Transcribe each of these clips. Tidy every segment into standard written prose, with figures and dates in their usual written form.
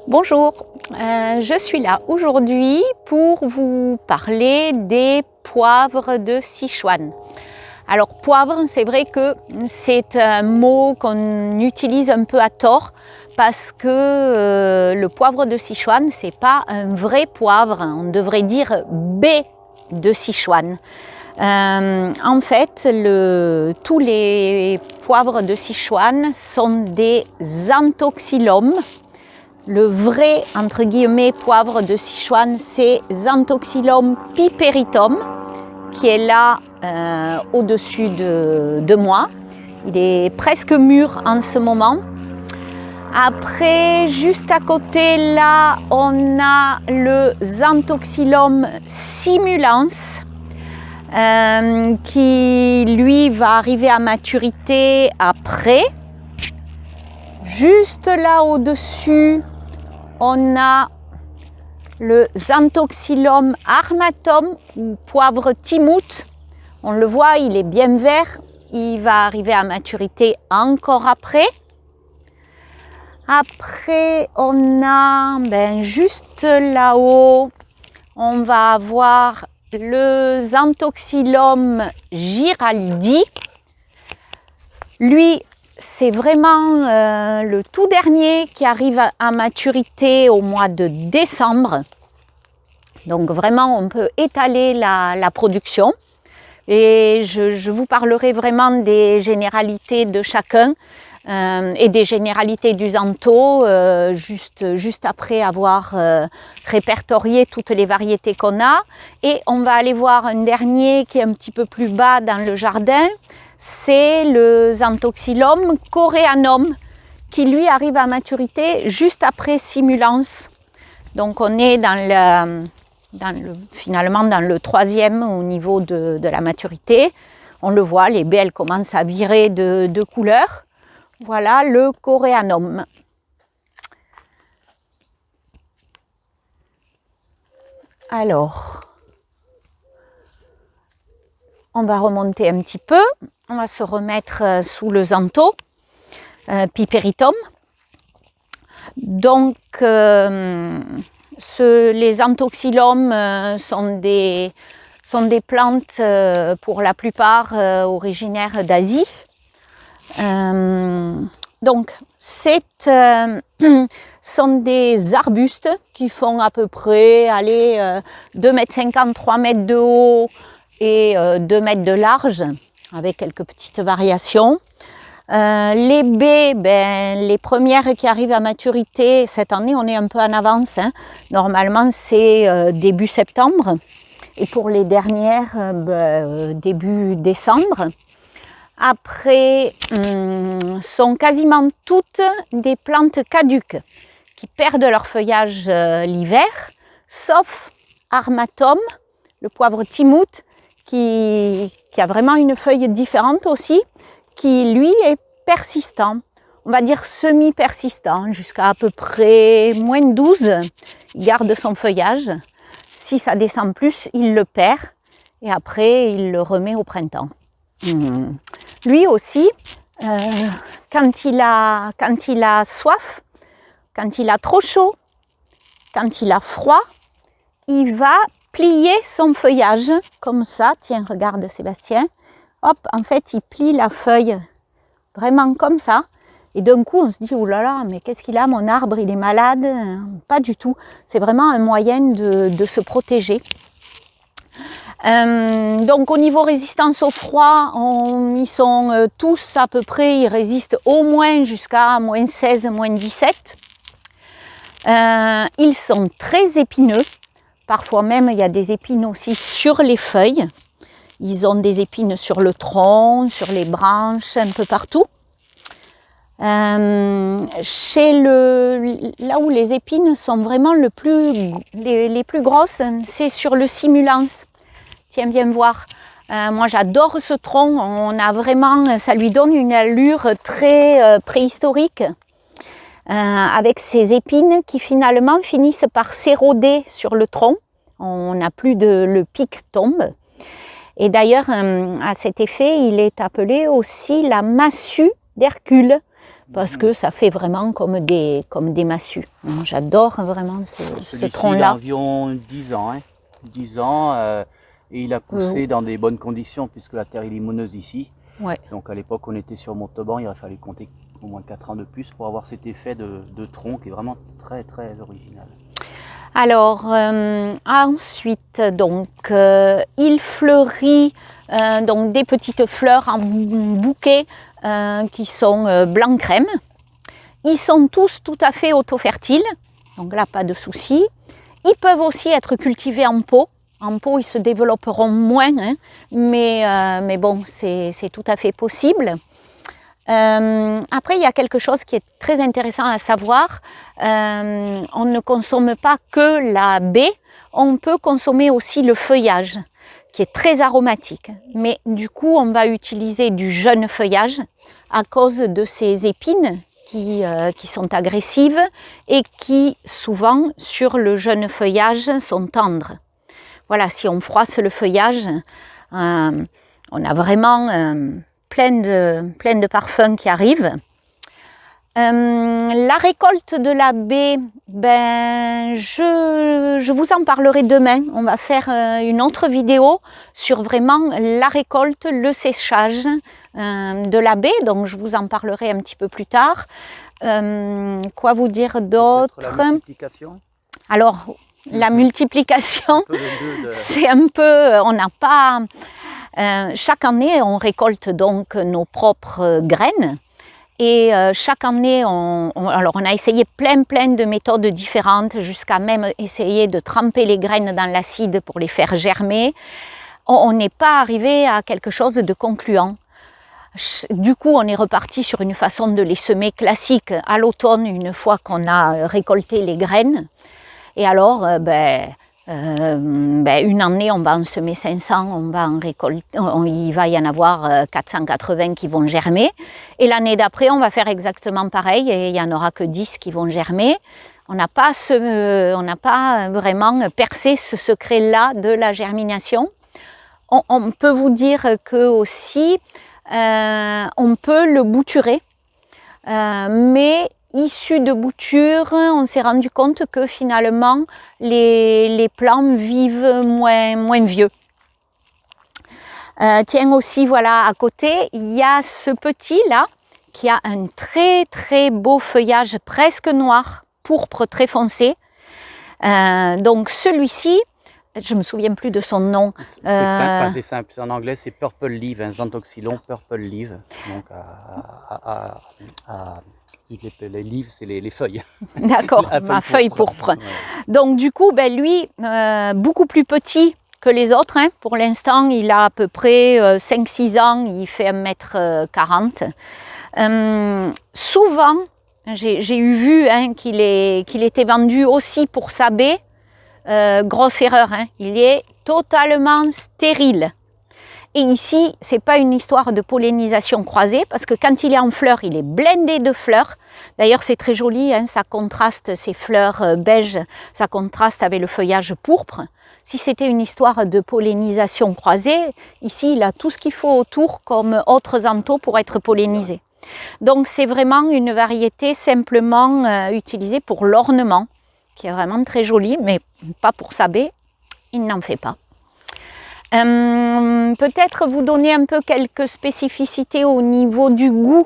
Bonjour, je suis là aujourd'hui pour vous parler des poivres de Sichuan. Alors poivre, c'est vrai que c'est un mot qu'on utilise un peu à tort parce que le poivre de Sichuan, c'est pas un vrai poivre, on devrait dire baie de Sichuan. En fait, tous les poivres de Sichuan sont des Xanthoxylum. Le vrai, entre guillemets, poivre de Sichuan, c'est Xanthoxylum piperitum, qui est là au-dessus de moi. Il est presque mûr en ce moment. Après, juste à côté, là, on a le Xanthoxylum simulans, qui, lui, va arriver à maturité après. Juste là au-dessus, on a le Xanthoxylum armatum ou poivre timout. On le voit, il est bien vert. Il va arriver à maturité encore après. Après, on a juste là-haut, on va avoir le Xanthoxylum giraldi. Lui, c'est vraiment le tout dernier qui arrive à maturité au mois de décembre. Donc vraiment, on peut étaler la production. Et je vous parlerai vraiment des généralités de chacun et des généralités du Xantho juste après avoir répertorié toutes les variétés qu'on a. Et on va aller voir un dernier qui est un petit peu plus bas dans le jardin. C'est le Xanthoxylum coreanum qui lui arrive à maturité juste après simulans. Donc on est finalement dans le troisième au niveau de la maturité. On le voit, les baies elles commencent à virer de couleur. Voilà le coreanum. Alors, on va remonter un petit peu. On va se remettre sous le Xantho piperitum. Donc, les Xanthoxylum sont des plantes pour la plupart originaires d'Asie. Donc, sont des arbustes qui font à peu près 2,50 m, 3 m de haut et 2 m de large, avec quelques petites variations. Les baies, les premières qui arrivent à maturité, cette année on est un peu en avance, hein. Normalement c'est début septembre et pour les dernières début décembre. Après, sont quasiment toutes des plantes caduques qui perdent leur feuillage l'hiver, sauf armatum, le poivre timout, qui a vraiment une feuille différente aussi, qui lui est persistant, on va dire semi-persistant, jusqu'à peu près moins 12, il garde son feuillage. Si ça descend plus, il le perd et après il le remet au printemps. Lui aussi, quand il a soif, quand il a trop chaud, quand il a froid, il va plier son feuillage comme ça. Tiens, regarde Sébastien. Hop, en fait, il plie la feuille vraiment comme ça. Et d'un coup, on se dit, oh là là, mais qu'est-ce qu'il a, mon arbre, il est malade? Pas du tout. C'est vraiment un moyen de se protéger. Donc, au niveau résistance au froid, ils sont tous à peu près, ils résistent au moins jusqu'à moins 16, moins 17. Ils sont très épineux. Parfois même, il y a des épines aussi sur les feuilles. Ils ont des épines sur le tronc, sur les branches, un peu partout. Là où les épines sont vraiment les plus grosses, c'est sur le simulans. Tiens, viens voir. Moi, j'adore ce tronc. Ça lui donne une allure très préhistorique, avec ces épines qui finalement finissent par s'éroder sur le tronc. On n'a plus le pic tombe. Et d'ailleurs, à cet effet, il est appelé aussi la massue d'Hercule, parce que ça fait vraiment comme des massues. J'adore vraiment ce tronc-là. Il a environ 10 ans, hein. 10 ans et il a poussé dans des bonnes conditions puisque la terre est limoneuse ici. Ouais. Donc à l'époque on était sur Montauban, il a fallu compter au moins 4 ans de plus pour avoir cet effet de tronc qui est vraiment très très original. Alors ensuite donc il fleurit donc des petites fleurs en bouquet qui sont blanc crème. Ils sont tous tout à fait auto-fertiles, donc là pas de souci. Ils peuvent aussi être cultivés en pot. En pot, ils se développeront moins, hein, mais bon, c'est tout à fait possible. Après, il y a quelque chose qui est très intéressant à savoir. On ne consomme pas que la baie, on peut consommer aussi le feuillage, qui est très aromatique. Mais du coup, on va utiliser du jeune feuillage à cause de ces épines qui sont agressives et qui, souvent, sur le jeune feuillage, sont tendres. Voilà, si on froisse le feuillage, on a vraiment plein de parfums qui arrivent. La récolte de la baie, ben, je vous en parlerai demain. On va faire une autre vidéo sur vraiment la récolte, le séchage de la baie. Donc je vous en parlerai un petit peu plus tard. Quoi vous dire d'autre? La multiplication. Alors, la multiplication, c'est un peu, on n'a pas... chaque année, on récolte donc nos propres graines. Et chaque année, on a essayé plein de méthodes différentes, jusqu'à même essayer de tremper les graines dans l'acide pour les faire germer. On n'est pas arrivé à quelque chose de concluant. Du coup, on est reparti sur une façon de les semer classique à l'automne, une fois qu'on a récolté les graines. Et alors, une année, on va en semer 500, on va en récolter, il va y en avoir 480 qui vont germer. Et l'année d'après, on va faire exactement pareil et il n'y en aura que 10 qui vont germer. On n'a pas vraiment percé ce secret-là de la germination. On peut vous dire que aussi, on peut le bouturer, mais issu de bouture, on s'est rendu compte que finalement les plants vivent moins vieux. Tiens aussi, voilà, à côté, il y a ce petit là qui a un très beau feuillage presque noir, pourpre très foncé. Donc celui-ci, je me souviens plus de son nom. C'est simple. En anglais, c'est Purple Leaf, un Xanthoxylon Purple Leaf. Donc les livres, c'est les feuilles. D'accord, ma feuille pourpre. Ouais. Donc du coup, ben, lui, beaucoup plus petit que les autres. Hein. Pour l'instant, il a à peu près 5-6 ans, il fait 1m40. Souvent, j'ai vu hein, qu'il était vendu aussi pour sa baie. Grosse erreur, hein. Il est totalement stérile. Et ici, ce n'est pas une histoire de pollinisation croisée, parce que quand il est en fleurs, il est blindé de fleurs. D'ailleurs, c'est très joli, hein, ça contraste, ces fleurs beiges, ça contraste avec le feuillage pourpre. Si c'était une histoire de pollinisation croisée, ici, il a tout ce qu'il faut autour comme autres xanthos pour être pollinisé. Donc, c'est vraiment une variété simplement utilisée pour l'ornement, qui est vraiment très jolie, mais pas pour sa baie, il n'en fait pas. Peut-être vous donner un peu quelques spécificités au niveau du goût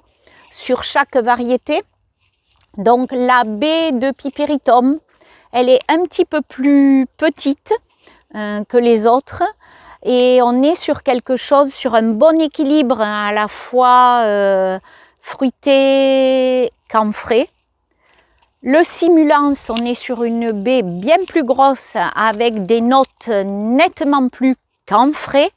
sur chaque variété. Donc la baie de Piperitum, elle est un petit peu plus petite que les autres et on est sur quelque chose, sur un bon équilibre à la fois fruité, camphré. Le Simulans, on est sur une baie bien plus grosse avec des notes nettement plus camphré.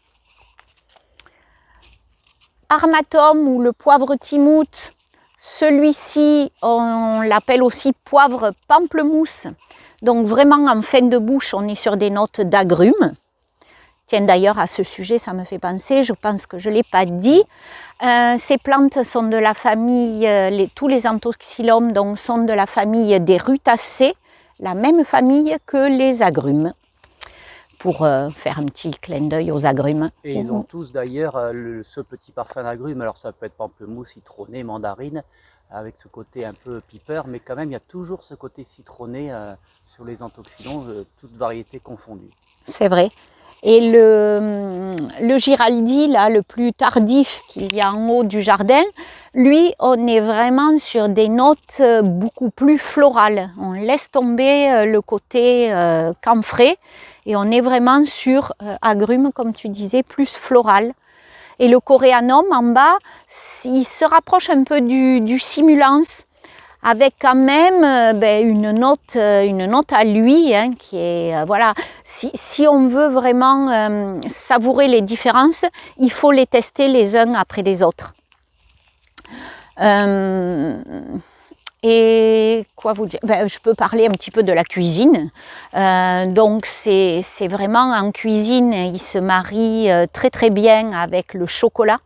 Armatum ou le poivre timout, celui-ci on l'appelle aussi poivre pamplemousse. Donc vraiment en fin de bouche on est sur des notes d'agrumes. Tiens d'ailleurs à ce sujet ça me fait penser, je pense que je ne l'ai pas dit. Ces plantes sont de la famille, tous les Xanthoxylum donc sont de la famille des rutacées, la même famille que les agrumes. Pour faire un petit clin d'œil aux agrumes. Et ils ont tous d'ailleurs ce petit parfum d'agrumes, alors ça peut être pamplemousse, citronné, mandarine, avec ce côté un peu pipeur, mais quand même il y a toujours ce côté citronné sur les anthoxydons, toutes variétés confondues. C'est vrai. Et le Giraldi, là, le plus tardif qu'il y a en haut du jardin, lui, on est vraiment sur des notes beaucoup plus florales. On laisse tomber le côté camphré et on est vraiment sur agrumes, comme tu disais, plus floral. Et le coréanum en bas, il se rapproche un peu du simulans, avec quand même une note à lui, hein, qui est, voilà, si on veut vraiment savourer les différences, il faut les tester les uns après les autres. Et quoi vous dire, je peux parler un petit peu de la cuisine. Donc c'est vraiment en cuisine, il se marie très très bien avec le chocolat.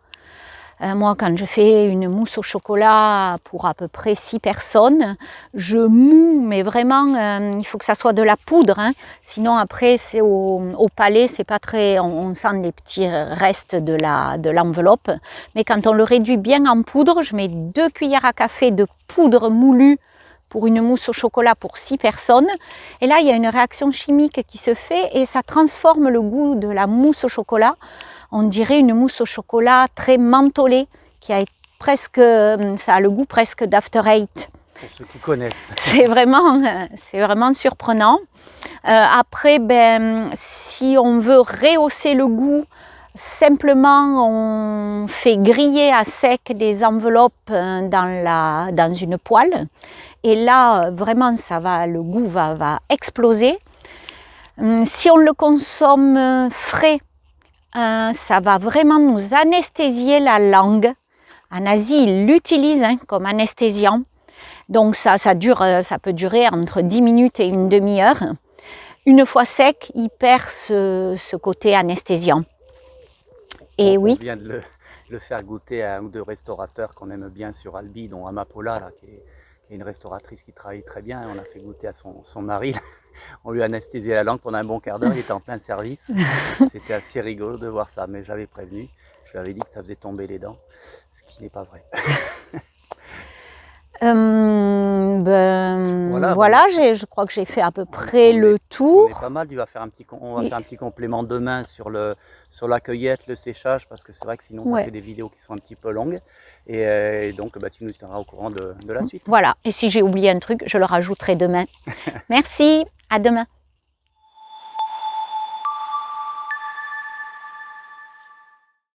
Moi, quand je fais une mousse au chocolat pour à peu près 6 personnes, je moue, mais vraiment, il faut que ça soit de la poudre, hein. Sinon après, c'est au palais, c'est pas très, on sent les petits restes de l'enveloppe. Mais quand on le réduit bien en poudre, je mets 2 cuillères à café de poudre moulue pour une mousse au chocolat pour 6 personnes. Et là, il y a une réaction chimique qui se fait et ça transforme le goût de la mousse au chocolat. On dirait une mousse au chocolat très mentholée, qui a presque, ça a le goût presque d'After Eight. Pour ceux qui connaissent. C'est vraiment surprenant. Après, si on veut rehausser le goût, simplement on fait griller à sec des enveloppes dans une poêle. Et là, vraiment, le goût va exploser. Si on le consomme frais, ça va vraiment nous anesthésier la langue. En Asie, ils l'utilisent comme anesthésiant. Donc ça peut durer entre 10 minutes et une demi-heure. Une fois sec, il perd ce côté anesthésiant. Et oui. On vient de le faire goûter à un ou deux restaurateurs qu'on aime bien sur Albi, dont Amapola, là, qui est une restauratrice qui travaille très bien. On l'a fait goûter à son mari. On lui a anesthésié la langue pendant un bon quart d'heure, il était en plein service. C'était assez rigolo de voir ça, mais j'avais prévenu. Je lui avais dit que ça faisait tomber les dents, ce qui n'est pas vrai. Voilà, je crois que j'ai fait à peu près le tour. On est pas mal, on va faire un petit complément demain sur la cueillette, le séchage, parce que c'est vrai que sinon ça fait des vidéos qui sont un petit peu longues. Et donc tu nous tiendras au courant de la suite. Voilà, et si j'ai oublié un truc, je le rajouterai demain. Merci, à demain.